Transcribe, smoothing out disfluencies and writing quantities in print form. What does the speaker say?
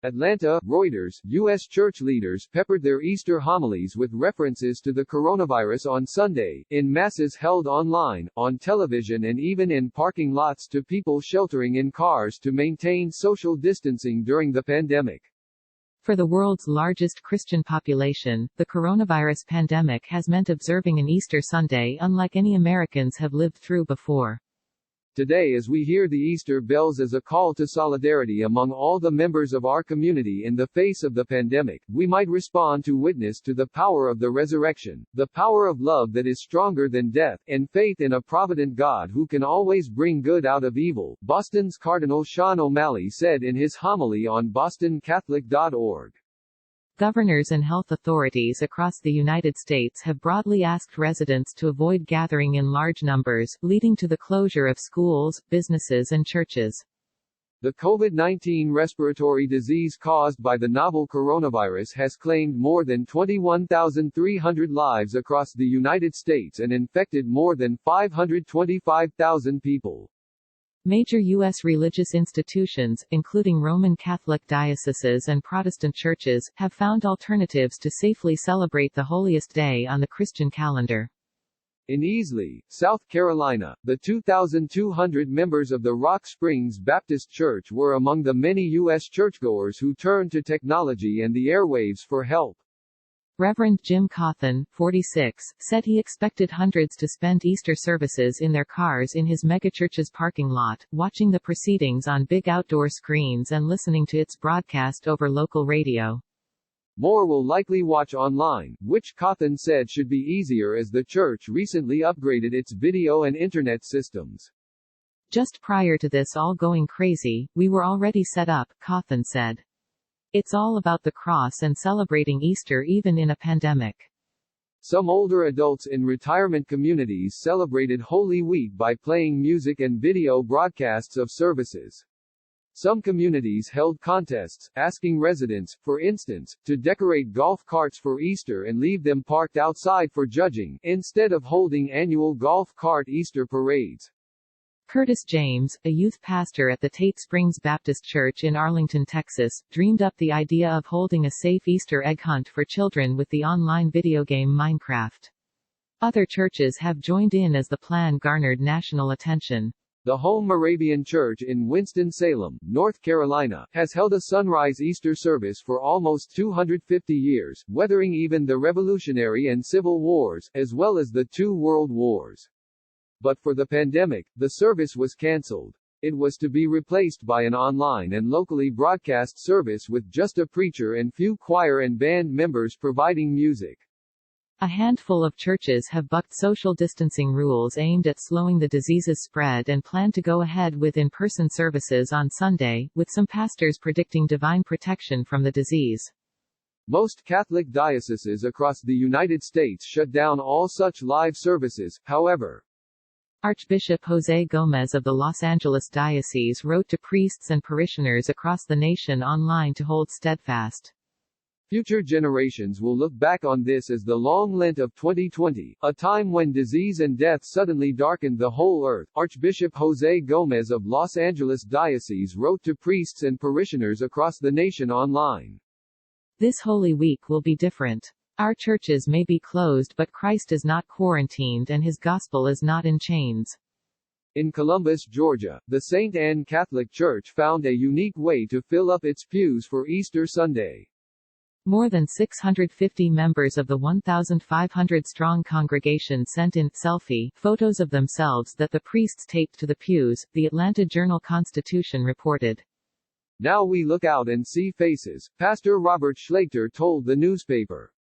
Atlanta, Reuters, U.S. church leaders peppered their Easter homilies with references to the coronavirus on Sunday, in masses held online, on television and even in parking lots to people sheltering in cars to maintain social distancing during the pandemic. For the world's largest Christian population, the coronavirus pandemic has meant observing an Easter Sunday unlike any Americans have lived through before. Today, as we hear the Easter bells as a call to solidarity among all the members of our community in the face of the pandemic, we might respond to witness to the power of the resurrection, the power of love that is stronger than death, and faith in a provident God who can always bring good out of evil, Boston's Cardinal Sean O'Malley said in his homily on bostoncatholic.org. Governors and health authorities across the United States have broadly asked residents to avoid gathering in large numbers, leading to the closure of schools, businesses and churches. The COVID-19 respiratory disease caused by the novel coronavirus has claimed more than 21,300 lives across the United States and infected more than 525,000 people. Major U.S. religious institutions, including Roman Catholic dioceses and Protestant churches, have found alternatives to safely celebrate the holiest day on the Christian calendar. In Easley, South Carolina, the 2,200 members of the Rock Springs Baptist Church were among the many U.S. churchgoers who turned to technology and the airwaves for help. Reverend Jim Cawthon, 46, said he expected hundreds to spend Easter services in their cars in his megachurch's parking lot, watching the proceedings on big outdoor screens and listening to its broadcast over local radio. More will likely watch online, which Cawthon said should be easier as the church recently upgraded its video and internet systems. Just prior to this all going crazy, we were already set up, Cawthon said. It's all about the cross and celebrating Easter even in a pandemic. Some older adults in retirement communities celebrated Holy Week by playing music and video broadcasts of services. Some communities held contests, asking residents, for instance, to decorate golf carts for Easter and leave them parked outside for judging, instead of holding annual golf cart Easter parades. Curtis James, a youth pastor at the Tate Springs Baptist Church in Arlington, Texas, dreamed up the idea of holding a safe Easter egg hunt for children with the online video game Minecraft. Other churches have joined in as the plan garnered national attention. The Home Moravian Church in Winston-Salem, North Carolina, has held a sunrise Easter service for almost 250 years, weathering even the Revolutionary and Civil Wars, as well as the two World Wars. But for the pandemic, the service was cancelled. It was to be replaced by an online and locally broadcast service with just a preacher and few choir and band members providing music. A handful of churches have bucked social distancing rules aimed at slowing the disease's spread and plan to go ahead with in-person services on Sunday, with some pastors predicting divine protection from the disease. Most Catholic dioceses across the United States shut down all such live services, however. Archbishop José Gómez of the Los Angeles Diocese wrote to priests and parishioners across the nation online to hold steadfast. Future generations will look back on this as the long Lent of 2020, a time when disease and death suddenly darkened the whole earth. Archbishop José Gómez of Los Angeles Diocese wrote to priests and parishioners across the nation online. This Holy Week will be different. Our churches may be closed but Christ is not quarantined and his gospel is not in chains. In Columbus, Georgia, the St. Anne Catholic Church found a unique way to fill up its pews for Easter Sunday. More than 650 members of the 1,500-strong congregation sent in selfie photos of themselves that the priests taped to the pews, the Atlanta Journal-Constitution reported. Now we look out and see faces, Pastor Robert Schlachter told the newspaper.